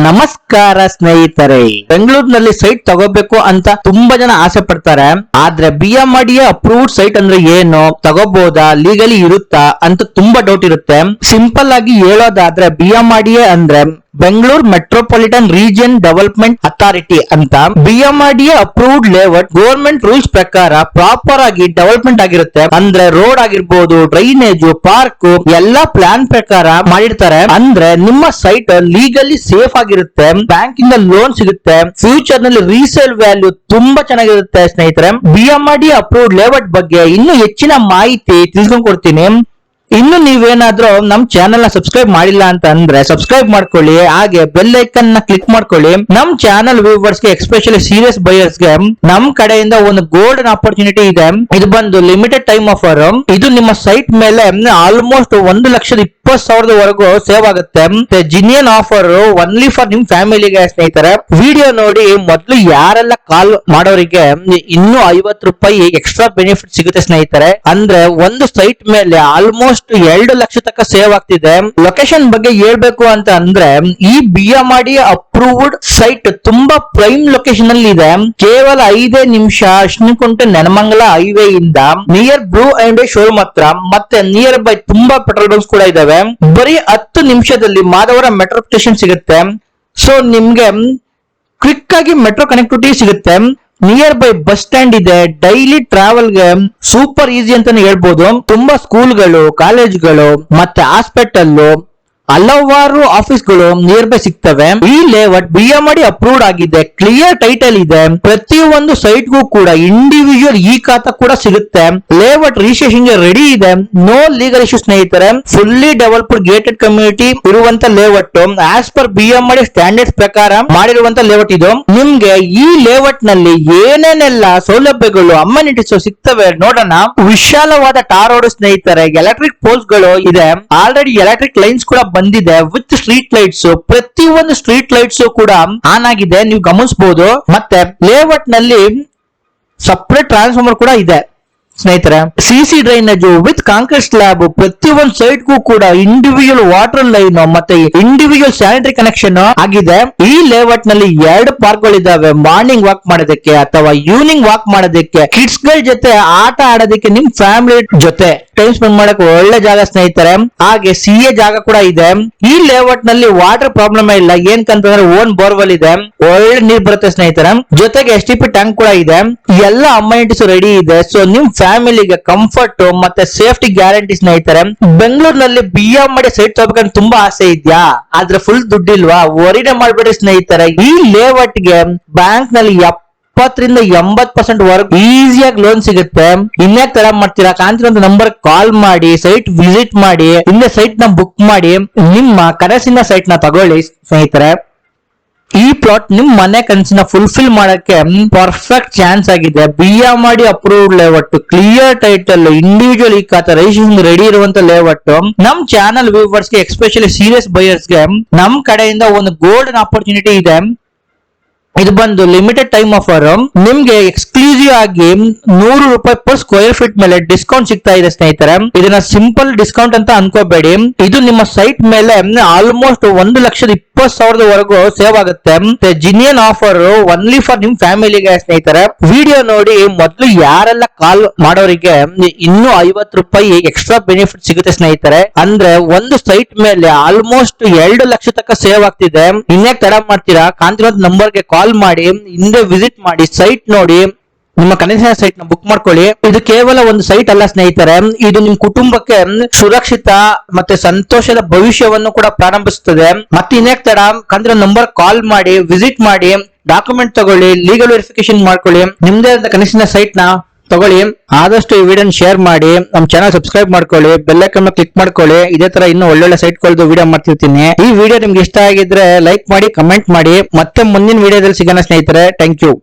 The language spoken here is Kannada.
ನಮಸ್ಕಾರ ಸ್ನೇಹಿತರೆ, ಬೆಂಗಳೂರಿನಲ್ಲಿ ಸೈಟ್ ತಗೋಬೇಕು ಅಂತ ತುಂಬಾ ಜನ ಆಸೆ ಪಡ್ತಾರೆ. ಆದ್ರೆ BMRDA ಅಪ್ರೂವ್ಡ್ ಸೈಟ್ ಅಂದ್ರೆ ಏನು, ತಗೋಬಹುದಾ, ಲೀಗಲಿ ಇರುತ್ತಾ ಅಂತ ತುಂಬಾ ಡೌಟ್ ಇರುತ್ತೆ. ಸಿಂಪಲ್ ಆಗಿ ಹೇಳೋದಾದ್ರೆ BMRDA ಅಂದ್ರೆ Bengaluru metropolitan region development authority ಅಂತ. BMRDA approved layout government rules ಪ್ರಕಾರ ಪ್ರಾಪರ್ ಆಗಿ ಡೆವಲಪ್ಮೆಂಟ್ ಆಗಿರುತ್ತೆ. ಅಂದ್ರೆ ರೋಡ್ ಆಗಿರ್ಬೋದು, ಡ್ರೈನೇಜ್, ಪಾರ್ಕ್ ಎಲ್ಲಾ ಪ್ಲಾನ್ ಪ್ರಕಾರ ಮಾಡಿರ್ತಾರೆ. ಅಂದ್ರೆ ನಿಮ್ಮ ಸೈಟ್ ಲೀಗಲಿ ಸೇಫ್ ಆಗಿರುತ್ತೆ, ಬ್ಯಾಂಕ್ ಇಂದ ಲೋನ್ ಸಿಗುತ್ತೆ, ಫ್ಯೂಚರ್ ನಲ್ಲಿ ರೀಸೇಲ್ ವ್ಯಾಲ್ಯೂ ತುಂಬಾ ಚೆನ್ನಾಗಿರುತ್ತೆ. ಸ್ನೇಹಿತರೆ, BMRDA ಅಪ್ರೂವ್ಡ್ ಲೇಔಟ್ ಬಗ್ಗೆ ಇನ್ನೂ ಹೆಚ್ಚಿನ ಮಾಹಿತಿ ತಿಳ್ಕೊಂಡ್ ಕೊಡ್ತೀನಿ. ಇನ್ನು ನೀವೇನಾದ್ರೂ ನಮ್ ಚಾನೆಲ್ ನ ಸಬ್ಸ್ಕ್ರೈಬ್ ಮಾಡಿಲ್ಲ ಅಂತ ಅಂದ್ರೆ ಸಬ್ಸ್ಕ್ರೈಬ್ ಮಾಡ್ಕೊಳ್ಳಿ, ಹಾಗೆ ಬೆಲ್ ಐಕನ್ ನ ಕ್ಲಿಕ್ ಮಾಡ್ಕೊಳ್ಳಿ. ನಮ್ ಚಾನೆಲ್ ವ್ಯೂವರ್ಸ್ ಗೆ, ಎಸ್ಪೆಷಲಿ ಸೀರಿಯಸ್ ಬಯರ್ಸ್ ಗೆ ನಮ್ ಕಡೆಯಿಂದ ಒಂದು ಗೋಲ್ಡನ್ ಆಪರ್ಚುನಿಟಿ ಇದೆ. ಇದು ಬಂದು ಲಿಮಿಟೆಡ್ ಟೈಮ್ ಆಫರ್. ಇದು ನಿಮ್ಮ ಸೈಟ್ ಮೇಲೆ ಆಲ್ಮೋಸ್ಟ್ 1,20,000 ಸೇವ್ ಆಗುತ್ತೆ. ಜಿನಿಯನ್ ಆಫರ್ ಒನ್ಲಿ ಫಾರ್ ನಿಮ್ ಫ್ಯಾಮಿಲಿಗೆ. ಸ್ನೇಹಿತರೆ, ವಿಡಿಯೋ ನೋಡಿ ಮೊದಲು ಯಾರೆಲ್ಲ ಕಾಲ್ ಮಾಡೋರಿಗೆ ಇನ್ನೂ ₹50 ಎಕ್ಸ್ಟ್ರಾ ಬೆನಿಫಿಟ್ ಸಿಗುತ್ತೆ. ಸ್ನೇಹಿತರೆ, ಅಂದ್ರೆ ಒಂದು ಸೈಟ್ ಮೇಲೆ ಆಲ್ಮೋಸ್ಟ್ 2 ಲಕ್ಷ ತನಕ ಸೇವ್ ಆಗ್ತಿದೆ. ಲೊಕೇಶನ್ ಬಗ್ಗೆ ಹೇಳ್ಬೇಕು ಅಂತ ಅಂದ್ರೆ ಈ BMRDA ಅಪ್ರೂವ್ಡ್ ಸೈಟ್ ತುಂಬಾ ಪ್ರೈಮ್ ಲೊಕೇಶನ್ ಅಲ್ಲಿ ಇದೆ. ಕೇವಲ 5 ನಿಮಿಷ ಅಶ್ನಿಕುಂಟೆ ನೆನಮಂಗಲ ಹೈವೇ ಇಂದ ನಿಯರ್ ಬ್ಲೂ ಅಂಡ್ ಶೋರೂಮ್ ಹತ್ರ, ಮತ್ತೆ ನಿಯರ್ ಬೈ ತುಂಬಾ ಪೆಟ್ರೋಲ್ ಬಂಕ್ಸ್ ಕೂಡ ಇದಾವೆ. ಬರೀ 10 ನಿಮಿಷದಲ್ಲಿ ಮಾಧವರ ಮೆಟ್ರೋ ಸ್ಟೇಷನ್ ಸಿಗುತ್ತೆ. ಸೊ ನಿಮ್ಗೆ ಕ್ವಿಕ್ ಆಗಿ ಮೆಟ್ರೋ ಕನೆಕ್ಟಿವಿಟಿ ಸಿಗುತ್ತೆ. ನಿಯರ್ ಬೈ ಬಸ್ ಸ್ಟ್ಯಾಂಡ್ ಇದೆ. ಡೈಲಿ ಟ್ರಾವೆಲ್ ಗೆ ಸೂಪರ್ ಈಸಿ ಅಂತಾನೆ ಹೇಳ್ಬೋದು. ತುಂಬಾ ಸ್ಕೂಲ್ಗಳು, ಕಾಲೇಜ್ಗಳು ಮತ್ತೆ ಹಾಸ್ಪಿಟಲ್, ಹಲವಾರು ಆಫೀಸ್ಗಳು ನಿಯರ್ ಬೈ ಸಿಗ್ತವೆ. ಈ ಲೇಔಟ್ BMRDA ಅಪ್ರೂವ್ಡ್ ಆಗಿದೆ, ಕ್ಲಿಯರ್ ಟೈಟಲ್ ಇದೆ. ಪ್ರತಿಯೊಂದು ಸೈಟ್ ಗೂ ಕೂಡ ಇಂಡಿವಿಜುವಲ್ ಈ ಖಾತಾ ಕೂಡ ಸಿಗುತ್ತೆ. ಲೇಔಟ್ ರಿಜಿಸ್ಟ್ರೇಷನ್ ಗೆ ರೆಡಿ ಇದೆ. No legal issue. ಸ್ನೇಹಿತರೆ, ಫುಲ್ಲಿ ಡೆವಲಪ್ಡ್ ಗೇಟೆಡ್ ಕಮ್ಯುನಿಟಿ ಇರುವಂತ layout, as per BMRDA standards ಪ್ರಕಾರ ಮಾಡಿರುವಂತ ಲೇಔಟ್ ಇದು. ನಿಮ್ಗೆ ಈ ಲೇಔಟ್ ನಲ್ಲಿ ಏನೇನೆಲ್ಲ ಸೌಲಭ್ಯಗಳು, ಅಮ್ಯುನಿಟೀಸ್ ಸಿಗ್ತವೆ ನೋಡೋಣ. ವಿಶಾಲವಾದ ಟಾರ್ ರೋಡ್ ಸ್ನೇಹಿತರೆ, ಎಲೆಕ್ಟ್ರಿಕ್ ಪೋಲ್ಸ್ ಗಳು ಇದೆ. ಆಲ್ರೆಡಿ ಎಲೆಕ್ಟ್ರಿಕ್ ಲೈನ್ಸ್ ಕೂಡ ಬಂದಿದೆ ವಿತ್ ಸ್ಟ್ರೀಟ್ ಲೈಟ್ಸ್. ಪ್ರತಿಯೊಂದು ಸ್ಟ್ರೀಟ್ ಲೈಟ್ಸ್ ಕೂಡ ಆನ್ ಆಗಿದೆ, ನೀವು ಗಮನಿಸಬಹುದು. ಮತ್ತೆ ಲೇಔಟ್ ನಲ್ಲಿ ಸಪರೇಟ್ ಟ್ರಾನ್ಸ್ಫಾರ್ಮರ್ ಕೂಡ ಇದೆ. ಸ್ನೇಹಿತರೆ, CC drainage with concrete slab. ಪ್ರತಿಯೊಂದು ಸೈಟ್ ಗೂ ಕೂಡ ಇಂಡಿವಿಜುವಲ್ ವಾಟರ್ ಲೈನ್ ಮತ್ತೆ ಇಂಡಿವಿಜುವಲ್ ಸ್ಯಾನಿಟರಿ ಕನೆಕ್ಷನ್ ಆಗಿದೆ. ಈ ಲೇಔಟ್ ನಲ್ಲಿ 2 ಪಾರ್ಕ್ ಗಳಿದಾವೆ. ಮಾರ್ನಿಂಗ್ ವಾಕ್ ಮಾಡೋದಕ್ಕೆ ಅಥವಾ ಈವ್ನಿಂಗ್ ವಾಕ್ ಮಾಡೋದಕ್ಕೆ, ಕಿಡ್ಸ್ ಗಳ ಜೊತೆ ಆಟ ಆಡೋದಕ್ಕೆ, ನಿಮ್ ಫ್ಯಾಮಿಲಿ ಜೊತೆ ಟೈಮ್ ಸ್ಪೆಂಡ್ ಮಾಡಕ್ಕೆ ಒಳ್ಳೆ ಜಾಗ. ಸ್ನೇಹಿತರೆ, ಹಾಗೆ CA ಜಾಗ ಕೂಡ ಇದೆ. ಈ ಲೇಔಟ್ ನಲ್ಲಿ ವಾಟರ್ ಪ್ರಾಬ್ಲಮ್ ಇಲ್ಲ. ಏನಕ್ಕಂತಂದ್ರೆ ಓನ್ ಬೋರ್ವೆಲ್ ಇದೆ, ಒಳ್ಳೆ ನೀರ್ ಬರುತ್ತೆ. ಸ್ನೇಹಿತರೆ, ಜೊತೆಗೆ STP ಟ್ಯಾಂಕ್ ಕೂಡ ಇದೆ. ಎಲ್ಲ ಅಮ್ಯುನಿಟೀಸ್ ರೆಡಿ ಇದೆ. ಸೊ ನಿಮ್ ಫ್ಯಾಮಿಲಿಗೆ ಕಂಫರ್ಟ್ ಮತ್ತೆ ಸೇಫ್ಟಿ ಗ್ಯಾರಂಟಿ. ಸ್ನೇಹಿತರೆ, ಬೆಂಗಳೂರಿನಲ್ಲಿ BMRDA ಸೈಟ್ ತಗೋಬೇಕಂತ ತುಂಬಾ ಆಸೆ ಇದೆಯಾ, ಆದ್ರೆ ಫುಲ್ ದುಡ್ಡಿಲ್ವಾ, ವರಿನೇ ಮಾಡ್ಬೇಡಿ. ಸ್ನೇಹಿತರೆ, ಈ ಲೇಔಟ್ ಗೆ ಬ್ಯಾಂಕ್ ನಲ್ಲಿ 70% to 80% ವರೆಗೂ ಈಸಿಯಾಗಿ ಲೋನ್ ಸಿಗುತ್ತೆ. ಇನ್ಯಾಕ್ ತರ ಮಾಡ್ತೀರಾ, ಕಾಂತಿರಂತ ನಂಬರ್ ಕಾಲ್ ಮಾಡಿ, ಸೈಟ್ ವಿಸಿಟ್ ಮಾಡಿ, ಹಿಂದೆ ಸೈಟ್ ನ ಬುಕ್ ಮಾಡಿ, ನಿಮ್ಮ ಕನಸಿನ ಸೈಟ್ ನ ತಗೊಳ್ಳಿ. ಸ್ನೇಹಿತರೆ, ಈ ಪ್ಲಾಟ್ ನಿಮ್ ಮನೆ ಕನಸಿನ ಫುಲ್ಫಿಲ್ ಮಾಡಕ್ಕೆ ಪರ್ಫೆಕ್ಟ್ ಚಾನ್ಸ್ ಆಗಿದೆ. BMRDA approved layout, clear title, individual ಈ ಖಾತಾ ರಿಜಿಸ್ಟ್ರೇಷನ್ ರೆಡಿ ಇರುವಂತ ಲೇಔಟ್. ನಮ್ ಚಾನಲ್ ವ್ಯೂವರ್ಸ್ ಗೆ, ಎಸ್ಪೆಷಲಿ ಸೀರಿಯಸ್ ಬಯರ್ಸ್ ಗೆ ನಮ್ ಕಡೆಯಿಂದ ಒಂದು ಗೋಲ್ಡನ್ ಆಪರ್ಚುನಿಟಿ ಇದೆ. ಇದು ಬಂದು ಲಿಮಿಟೆಡ್ ಟೈಮ್ ಆಫರ್. ನಿಮ್ಗೆ ಎಕ್ಸ್ಕ್ಲೂಸಿವ್ ಆಗಿ ₹100 per ಸ್ಕ್ವೇರ್ ಫೀಟ್ ಮೇಲೆ ಡಿಸ್ಕೌಂಟ್ ಸಿಗ್ತಾ ಇದೆ. ಸ್ನೇಹಿತರೆ, ಇದನ್ನ ಸಿಂಪಲ್ ಡಿಸ್ಕೌಂಟ್ ಅಂತ ಅನ್ಕೋಬೇಡಿ. ಇದು ನಿಮ್ಮ ಸೈಟ್ ಮೇಲೆ ಆಲ್ಮೋಸ್ಟ್ 1,20,000 ಸೇವ್ ಆಗುತ್ತೆ. ಜಿನಿಯನ್ ಆಫರ್ ಒನ್ಲಿ ಫಾರ್ ನಿಮ್ ಫ್ಯಾಮಿಲಿಗೆ. ಸ್ನೇಹಿತರೆ, ವಿಡಿಯೋ ನೋಡಿ ಮೊದಲು ಯಾರೆಲ್ಲ ಕಾಲ್ ಮಾಡೋರಿಗೆ ಇನ್ನೂ ₹50 ಎಕ್ಸ್ಟ್ರಾ ಬೆನಿಫಿಟ್ ಸಿಗುತ್ತೆ. ಸ್ನೇಹಿತರೆ, ಅಂದ್ರೆ ಒಂದು ಸೈಟ್ ಮೇಲೆ ಆಲ್ಮೋಸ್ಟ್ 2 ಲಕ್ಷ ತನಕ ಸೇವ್ ಆಗ್ತಿದೆ. ಇನ್ಯಾಕ್ ತಡ ಮಾಡ್ತೀರಾ, ಕಾಂತಿರೋದ್ ನಂಬರ್ಗೆ ಕಾಲ್ ಮಾಡಿ, ಹಿಂದೆ ವಿಸಿಟ್ ಮಾಡಿ, ಸೈಟ್ ನೋಡಿ, ನಿಮ್ಮ ಕನಸಿನ ಸೈಟ್ ನ ಬುಕ್ ಮಾಡ್ಕೊಳ್ಳಿ. ಇದು ಕೇವಲ ಒಂದು ಸೈಟ್ ಅಲ್ಲ ಸ್ನೇಹಿತರೆ, ಇದು ನಿಮ್ ಕುಟುಂಬಕ್ಕೆ ಸುರಕ್ಷಿತ ಮತ್ತೆ ಸಂತೋಷದ ಭವಿಷ್ಯವನ್ನು ಕೂಡ ಪ್ರಾರಂಭಿಸುತ್ತದೆ. ಮತ್ತೆ ಇನ್ಯಾಕ್ ತಡ, ಕಾಂತಿರೋ ನಂಬರ್ ಕಾಲ್ ಮಾಡಿ, ವಿಸಿಟ್ ಮಾಡಿ, ಡಾಕ್ಯುಮೆಂಟ್ ತಗೊಳ್ಳಿ, ಲೀಗಲ್ ವೆರಿಫಿಕೇಶನ್ ಮಾಡ್ಕೊಳ್ಳಿ, ನಿಮ್ದೇ ಕನಸಿನ ಸೈಟ್ ನ ತಗೊಳ್ಳಿ. ಆದಷ್ಟು ಈ ವಿಡಿಯೋ ಶೇರ್ ಮಾಡಿ, ನಮ್ ಚಾನಲ್ ಸಬ್ಸ್ಕ್ರೈಬ್ ಮಾಡ್ಕೊಳ್ಳಿ, ಬೆಲ್ ಐಕಾನ್ ಕ್ಲಿಕ್ ಮಾಡ್ಕೊಳ್ಳಿ. ಇದೇ ತರ ಇನ್ನೂ ಒಳ್ಳೊಳ್ಳೆ ಸೈಟ್ ಗಳದ್ದು ವಿಡಿಯೋ ಮಾಡ್ತಿರ್ತೀನಿ. ಈ ವಿಡಿಯೋ ನಿಮ್ಗೆ ಇಷ್ಟ ಆಗಿದ್ರೆ ಲೈಕ್ ಮಾಡಿ, ಕಮೆಂಟ್ ಮಾಡಿ. ಮತ್ತೆ ಮುಂದಿನ ವಿಡಿಯೋದಲ್ಲಿ ಸಿಗೋಣ ಸ್ನೇಹಿತರೆ. Thank you.